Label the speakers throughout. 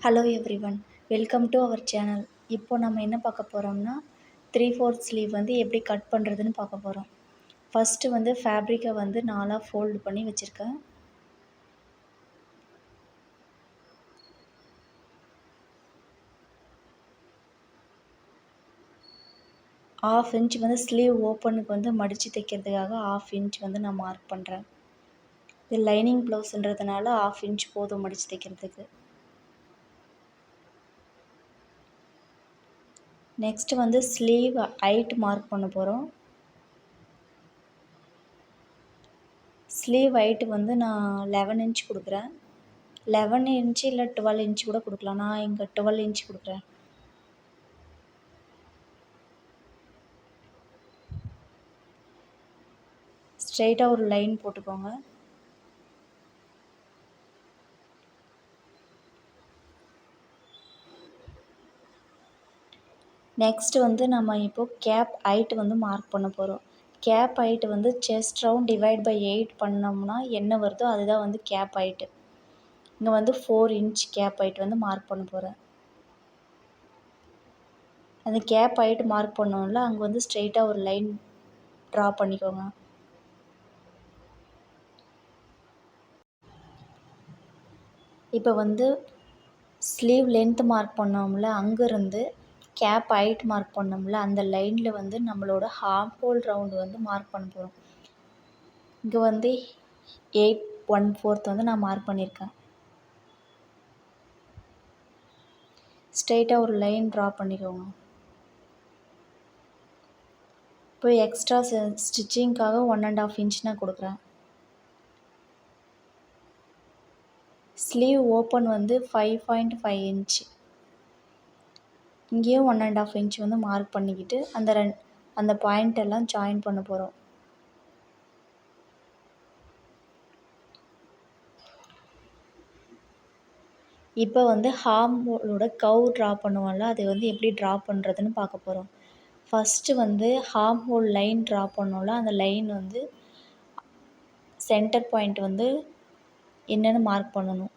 Speaker 1: Hello everyone, welcome to our channel. இப்போ நம்ம என்ன பார்க்க போகிறோம்னா 3/4 ஸ்லீவ் வந்து எப்படி கட் பண்ணுறதுன்னு பார்க்க போகிறோம். ஃபஸ்ட்டு வந்து ஃபேப்ரிக்கை வந்து 4ஆக ஃபோல்டு பண்ணி வச்சுருக்கேன். ½ இன்ச் வந்து ஸ்லீவ் ஓப்பனுக்கு வந்து மடித்து தைக்கிறதுக்காக ½ இன்ச் வந்து நான் மார்க் பண்ணுறேன். இது லைனிங் ப்ளவுஸ்ன்றதுனால ½ இன்ச் போதும் மடித்து தைக்கிறதுக்கு. நெக்ஸ்ட்டு வந்து ஸ்லீவ் ஹைட் மார்க் பண்ண போகிறோம். ஸ்லீவ் ஹைட்டு வந்து நான் 11 இன்ச் கொடுக்குறேன். 11 இன்ச்சு இல்லை 12 இன்ச் கூட கொடுக்கலாம். நான் இங்கே 12 இன்ச் கொடுக்குறேன். ஸ்ட்ரெயிட்டாக ஒரு லைன் போட்டுக்கோங்க. நெக்ஸ்ட்டு வந்து நம்ம இப்போது கேப் ஹைட் வந்து மார்க் பண்ண போகிறோம். கேப் ஹைட்டு வந்து செஸ்ட் ரவுண்ட் டிவைட் பை 8 பண்ணோம்னா என்ன வருதோ அதுதான் வந்து கேப் ஹைட்டு. இங்கே வந்து 4 இன்ச் கேப் ஹைட் வந்து மார்க் பண்ண போகிறேன். அந்த கேப் ஹைட் மார்க் பண்ணோம்ல, அங்கே வந்து ஸ்ட்ரெயிட்டாக ஒரு லைன் ட்ரா பண்ணிக்கோங்க. இப்போ வந்து ஸ்லீவ் லென்த் மார்க் பண்ணோம்ல, அங்கேருந்து கேப் ஹைட் மார்க் பண்ணோம்ல, அந்த லைனில் வந்து நம்மளோட ஹார்ம் ஹோல் ரவுண்டு வந்து மார்க் பண்ண போகிறோம். இங்கே வந்து 8 1/4 வந்து நான் மார்க் பண்ணியிருக்கேன். ஸ்ட்ரெயிட்டாக ஒரு லைன் ட்ரா பண்ணிக்கோங்க. இப்போ எக்ஸ்ட்ரா ஸ்டிச்சிங்க்காக 1½ இன்ச் நான் கொடுக்குறேன். ஸ்லீவ் ஓப்பன் வந்து 5.5 இன்ச். இங்கேயும் 1½ இன்ச் வந்து மார்க் பண்ணிக்கிட்டு அந்த பாயிண்ட் எல்லாம் ஜாயின் பண்ண போகிறோம். இப்போ வந்து ஹார்ம் ஹோலோட கர்வ் ட்ரா பண்ணுவோம்ல, அதை வந்து எப்படி ட்ரா பண்ணுறதுன்னு பார்க்க போகிறோம். ஃபஸ்ட்டு வந்து ஹார்ம் ஹோல் லைன் ட்ரா பண்ணோம்ல, அந்த லைன் வந்து சென்டர் பாயிண்ட் வந்து என்னென்னு மார்க் பண்ணணும்.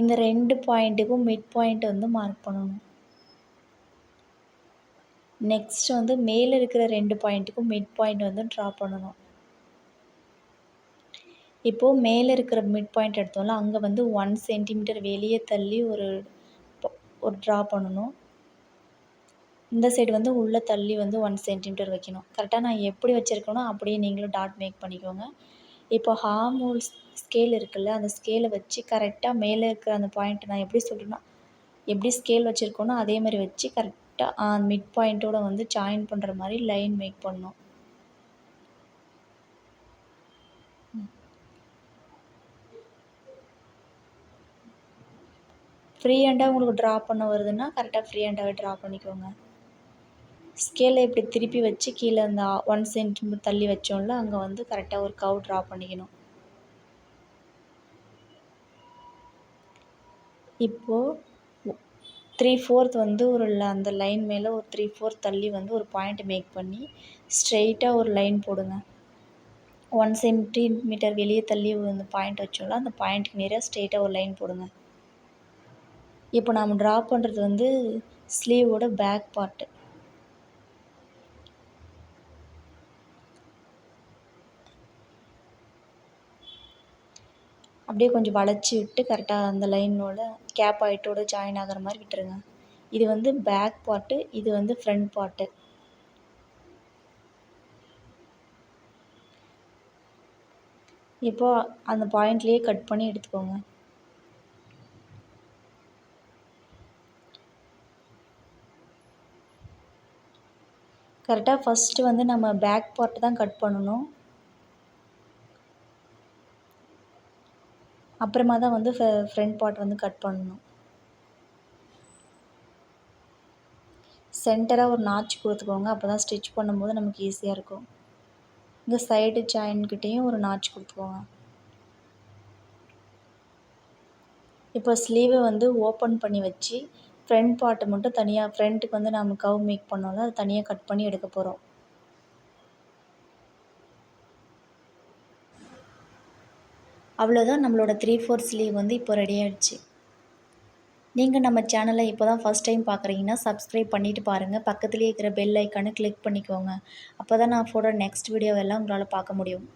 Speaker 1: இந்த 2 பாயிண்ட்டுக்கும் மிட் பாயிண்ட் வந்து மார்க் பண்ணணும். நெக்ஸ்ட் வந்து மேலே இருக்கிற 2 பாயிண்ட்டுக்கும் மிட் பாயிண்ட் வந்து ட்ரா பண்ணணும். இப்போது மேலே இருக்கிற மிட் பாயிண்ட் எடுத்தோம்ல, அங்கே வந்து 1 சென்டிமீட்டர் வெளியே தள்ளி ஒரு ட்ரா பண்ணணும். இந்த சைடு வந்து உள்ளே தள்ளி வந்து 1 சென்டிமீட்டர் வைக்கணும். கரெக்டாக நான் எப்படி வச்சுருக்கேனோ அப்படியே நீங்களும் டாட் மேக் பண்ணிக்கோங்க. இப்போ ஹார்ம் ஹோல் ஸ்கேல் இருக்குல்ல, அந்த ஸ்கேலை வச்சு கரெக்டாக மேலே இருக்கிற அந்த பாயிண்ட் நான் எப்படி சொல்கிறேன்னா, எப்படி ஸ்கேல் வச்சுருக்கோனோ அதே மாதிரி வச்சு கரெக்டாக மிட் பாயிண்ட்டோட வந்து ஜாயின் பண்ணுற மாதிரி லைன் மேக் பண்ணணும். ஃப்ரீ ஹேண்டாக உங்களுக்கு ட்ரா பண்ண வருதுன்னா கரெக்டாக ஃப்ரீ ஹேண்டாகவே ட்ரா பண்ணிக்கோங்க. ஸ்கேலை இப்படி திருப்பி வச்சு கீழே அந்த 1 சென்டிமீட்டர் தள்ளி வச்சோம்ல, அங்கே வந்து கரெக்டாக ஒரு கர்வ் ட்ரா பண்ணிக்கணும். இப்போது 3/4 வந்து அந்த லைன் மேலே ஒரு 3/4 தள்ளி வந்து ஒரு பாயிண்ட் மேக் பண்ணி ஸ்ட்ரெயிட்டாக ஒரு லைன் போடுங்க. 1 சென்டிமீட்டர் வெளியே தள்ளி அந்த பாயிண்ட் வச்சோம்ல, அந்த பாயிண்ட்டுக்கு நேராக ஸ்ட்ரெயிட்டாக ஒரு லைன் போடுங்க. இப்போ நாம் ட்ரா பண்ணுறது வந்து ஸ்லீவோட பேக் பார்ட்டு. அப்படியே கொஞ்சம் வளைச்சி விட்டு கரெக்டாக அந்த லைனோட கேப் ஹைட்டோட ஜாயின் ஆகிற மாதிரி விட்டுருங்க. இது வந்து பேக் பார்ட்டு, இது வந்து ஃப்ரண்ட் பார்ட்டு. இப்போது அந்த பாயிண்ட்லேயே கட் பண்ணி எடுத்துக்கோங்க. கரெக்டாக ஃபஸ்ட்டு வந்து நம்ம பேக் பார்ட்டு தான் கட் பண்ணணும். அப்புறமா தான் வந்து ஃப்ரண்ட் பார்ட் வந்து கட் பண்ணணும். சென்டராக ஒரு நாட்ச் கொடுத்துக்கோங்க. அப்போ தான் ஸ்டிச் பண்ணும்போது நமக்கு ஈஸியாக இருக்கும். இங்கே சைடு ஜாயின்கிட்டேயும் ஒரு நாட்ச் கொடுத்துக்கோங்க. இப்போ ஸ்லீவை வந்து ஓப்பன் பண்ணி வச்சு ஃப்ரண்ட் பார்ட்டு மட்டும் தனியாக, ஃப்ரண்ட்டுக்கு வந்து நம்ம கர்வ் மேக் பண்ணோம்ல, அதை தனியாக கட் பண்ணி எடுக்க போகிறோம். அவ்வளோதான், நம்மளோட 3/4 ஸ்லீவ் வந்து இப்போ ரெடி ஆயிடுச்சு. நீங்கள் நம்ம சேனலை இப்போ தான் ஃபஸ்ட் டைம் பார்க்குறீங்கன்னா சப்ஸ்கிரைப் பண்ணிவிட்டு பாருங்கள். பக்கத்துலேயே இருக்கிற பெல் ஐக்கானை கிளிக் பண்ணிக்கோங்க. அப்போ தான் நான் போடுற நெக்ஸ்ட் வீடியோவெல்லாம் உங்களால் பார்க்க முடியும்.